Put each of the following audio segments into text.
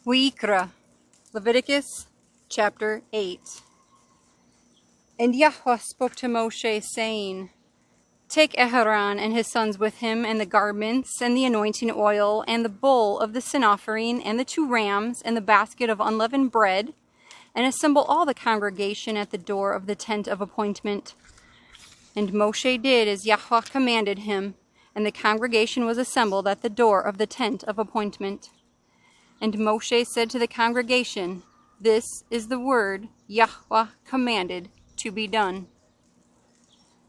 Wayyiqra, Leviticus chapter 8. And Yahuah spoke to Moshe, saying, Take Aharon and his sons with him, and the garments, and the anointing oil, and the bull of the sin offering, and the 2 rams, and the basket of unleavened bread, and assemble all the congregation at the door of the tent of appointment. And Moshe did as Yahuah commanded him, and the congregation was assembled at the door of the tent of appointment. And Moshe said to the congregation, This is the word Yahuah commanded to be done.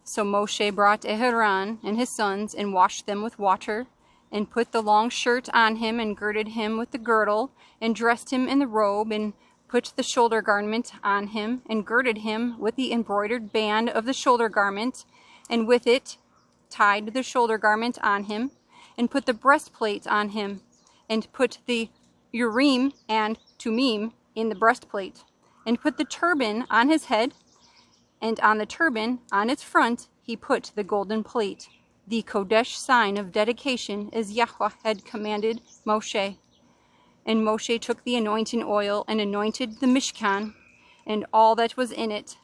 So Moshe brought Aharon and his sons, and washed them with water, and put the long shirt on him, and girded him with the girdle, and dressed him in the robe, and put the shoulder garment on him, and girded him with the embroidered band of the shoulder garment, and with it tied the shoulder garment on him, and put the breastplate on him, and put the Urim and Tumim in the breastplate, and put the turban on his head, and on the turban, on its front, he put the golden plate, the Kodesh sign of dedication, as Yahuah had commanded Moshe. And Moshe took the anointing oil, and anointed the Mishkan, and all that was in it,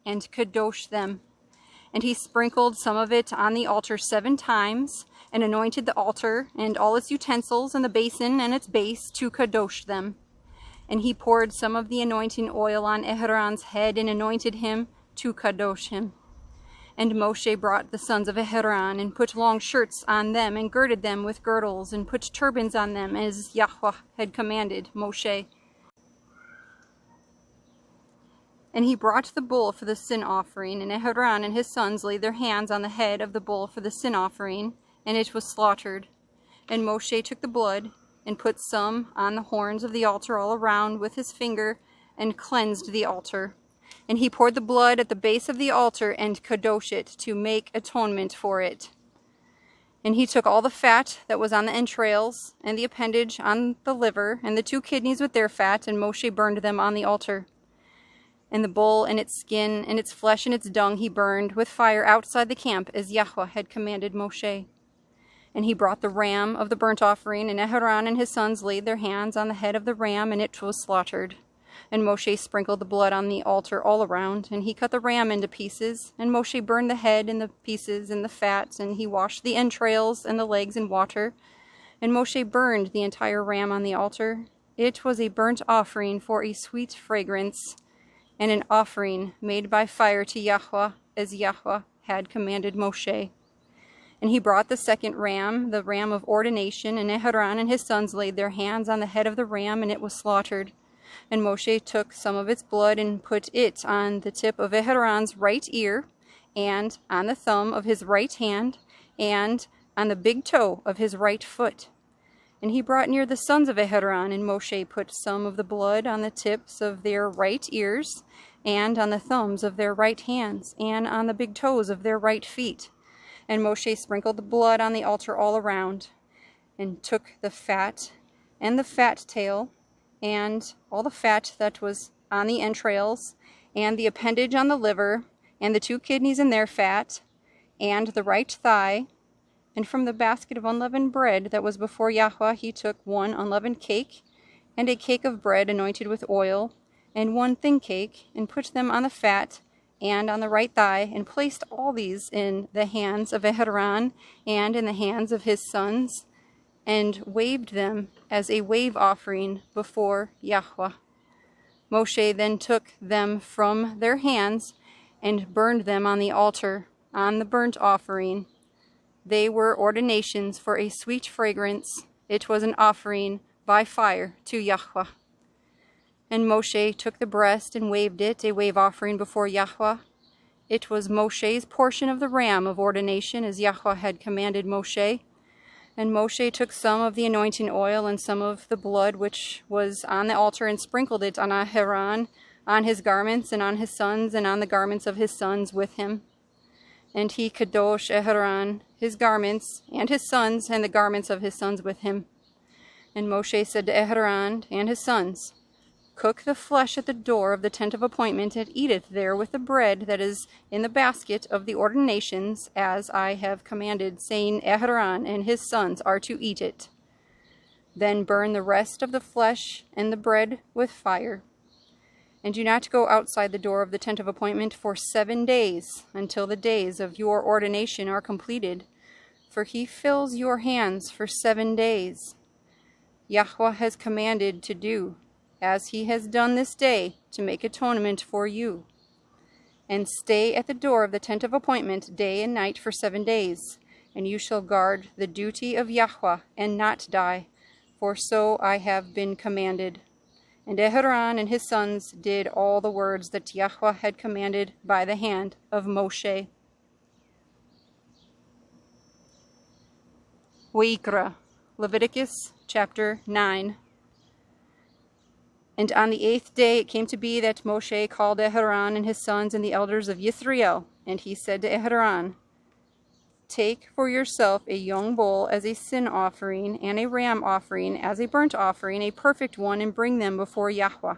and kadosh them. And he sprinkled some of it on the altar 7 times, and anointed the altar, and all its utensils, and the basin and its base, to kadosh them. And he poured some of the anointing oil on Aharon's head, and anointed him to kadosh him. And Moshe brought the sons of Aharon, and put long shirts on them, and girded them with girdles, and put turbans on them, as Yahuah had commanded Moshe. And he brought the bull for the sin offering, and Aharon and his sons laid their hands on the head of the bull for the sin offering, and it was slaughtered. And Moshe took the blood, and put some on the horns of the altar all around with his finger, and cleansed the altar. And he poured the blood at the base of the altar, and kadosh it, to make atonement for it. And he took all the fat that was on the entrails, and the appendage on the liver, and the 2 kidneys with their fat, and Moshe burned them on the altar. And the bull and its skin, and its flesh, and its dung he burned with fire outside the camp, as Yahuah had commanded Moshe. And he brought the ram of the burnt offering, and Aharon and his sons laid their hands on the head of the ram, and it was slaughtered. And Moshe sprinkled the blood on the altar all around, and he cut the ram into pieces, and Moshe burned the head and the pieces and the fat, and he washed the entrails and the legs in water. And Moshe burned the entire ram on the altar. It was a burnt offering for a sweet fragrance, and an offering made by fire to Yahuah, as Yahuah had commanded Moshe. And he brought the 2nd ram, the ram of ordination, and Aharon and his sons laid their hands on the head of the ram, and it was slaughtered. And Moshe took some of its blood, and put it on the tip of Aharon's right ear, and on the thumb of his right hand, and on the big toe of his right foot. And he brought near the sons of Aharon, and Moshe put some of the blood on the tips of their right ears, and on the thumbs of their right hands, and on the big toes of their right feet. And Moshe sprinkled the blood on the altar all around, and took the fat, and the fat tail, and all the fat that was on the entrails, and the appendage on the liver, and the 2 kidneys and their fat, and the right thigh. And from the basket of unleavened bread that was before Yahuah he took 1 unleavened cake, and a cake of bread anointed with oil, and 1 thin cake, and put them on the fat, and on the right thigh, and placed all these in the hands of Aharon, and in the hands of his sons, and waved them as a wave offering before Yahuah. Moshe then took them from their hands, and burned them on the altar, on the burnt offering. They were ordinations for a sweet fragrance. It was an offering by fire to Yahuah. And Moshe took the breast, and waved it, a wave offering before Yahuah. It was Moshe's portion of the ram of ordination, as Yahuah had commanded Moshe. And Moshe took some of the anointing oil, and some of the blood which was on the altar, and sprinkled it on Aharon, on his garments, and on his sons, and on the garments of his sons with him. And he kadosh Aharon, his garments, and his sons, and the garments of his sons with him. And Moshe said to Aharon and his sons, Cook the flesh at the door of the tent of appointment, and eat it there with the bread that is in the basket of the ordinations, as I have commanded, saying, Aharon and his sons are to eat it. Then burn the rest of the flesh and the bread with fire. And do not go outside the door of the tent of appointment for 7 days, until the days of your ordination are completed, for he fills your hands for 7 days. Yahweh has commanded to do, as he has done this day, to make atonement for you. And stay at the door of the tent of appointment day and night for 7 days, and you shall guard the duty of Yahweh and not die, for so I have been commanded. And Aharon and his sons did all the words that Yahweh had commanded by the hand of Moshe. Wayyiqra, Leviticus chapter 9. And on the 8th day it came to be that Moshe called Aharon and his sons and the elders of Yisrael, and he said to Aharon, Take for yourself a young bull as a sin offering, and a ram offering as a burnt offering, a perfect one, and bring them before Yahweh.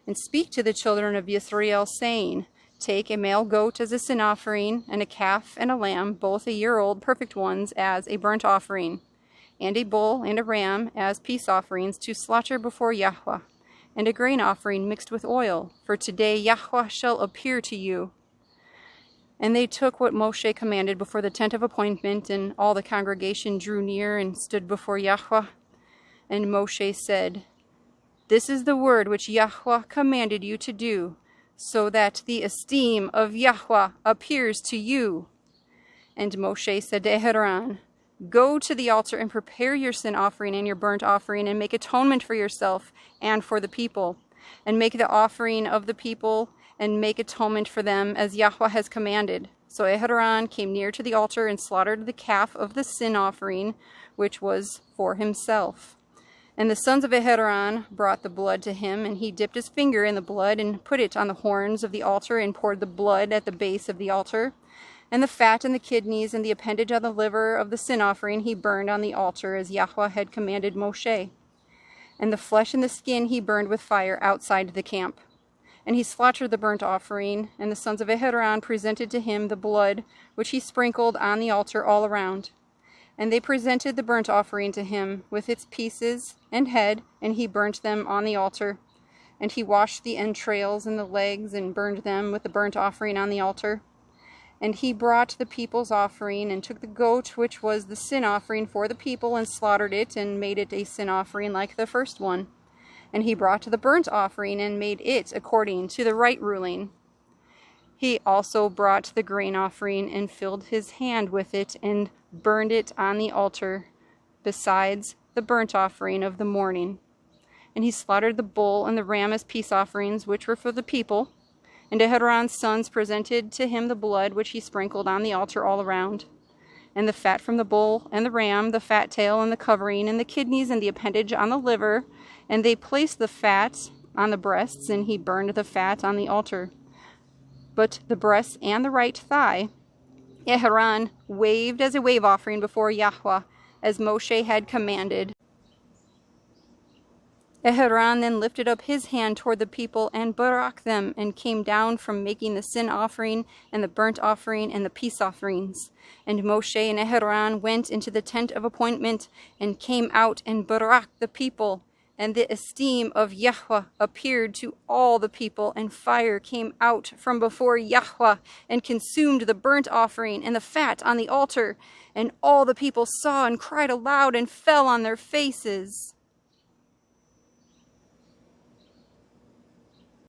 And speak to the children of Yisrael, saying, Take a male goat as a sin offering, and a calf and a lamb, both a year old, perfect ones, as a burnt offering, and a bull and a ram as peace offerings to slaughter before Yahweh, and a grain offering mixed with oil, for today Yahweh shall appear to you. And they took what Moshe commanded before the tent of appointment, and all the congregation drew near and stood before Yahweh. And Moshe said, This is the word which Yahweh commanded you to do, so that the esteem of Yahweh appears to you. And Moshe said to Aharon, Go to the altar and prepare your sin offering and your burnt offering, and make atonement for yourself and for the people, and make the offering of the people, and make atonement for them as Yahweh has commanded. So Aharon came near to the altar and slaughtered the calf of the sin offering, which was for himself. And the sons of Aharon brought the blood to him, and he dipped his finger in the blood and put it on the horns of the altar, and poured the blood at the base of the altar. And the fat and the kidneys and the appendage of the liver of the sin offering he burned on the altar, as Yahweh had commanded Moshe. And the flesh and the skin he burned with fire outside the camp. And he slaughtered the burnt offering, and the sons of Aharon presented to him the blood, which he sprinkled on the altar all around. And they presented the burnt offering to him, with its pieces and head, and he burnt them on the altar. And he washed the entrails and the legs, and burned them with the burnt offering on the altar. And he brought the people's offering, and took the goat, which was the sin offering for the people, and slaughtered it, and made it a sin offering like the first one. And he brought the burnt offering, and made it according to the right ruling. He also brought the grain offering, and filled his hand with it, and burned it on the altar, besides the burnt offering of the morning. And he slaughtered the bull and the ram as peace offerings, which were for the people. And Aharon's sons presented to him the blood, which he sprinkled on the altar all around. And the fat from the bull and the ram, the fat tail and the covering, and the kidneys and the appendage on the liver. And they placed the fat on the breasts, and he burned the fat on the altar. But the breast and the right thigh Aharon waved as a wave offering before Yahweh, as Moshe had commanded. Aharon then lifted up his hand toward the people and barak them, and came down from making the sin offering and the burnt offering and the peace offerings. And Moshe and Aharon went into the tent of appointment, and came out and barak the people. And the esteem of Yahweh appeared to all the people, and fire came out from before Yahweh, and consumed the burnt offering and the fat on the altar. And all the people saw and cried aloud, and fell on their faces.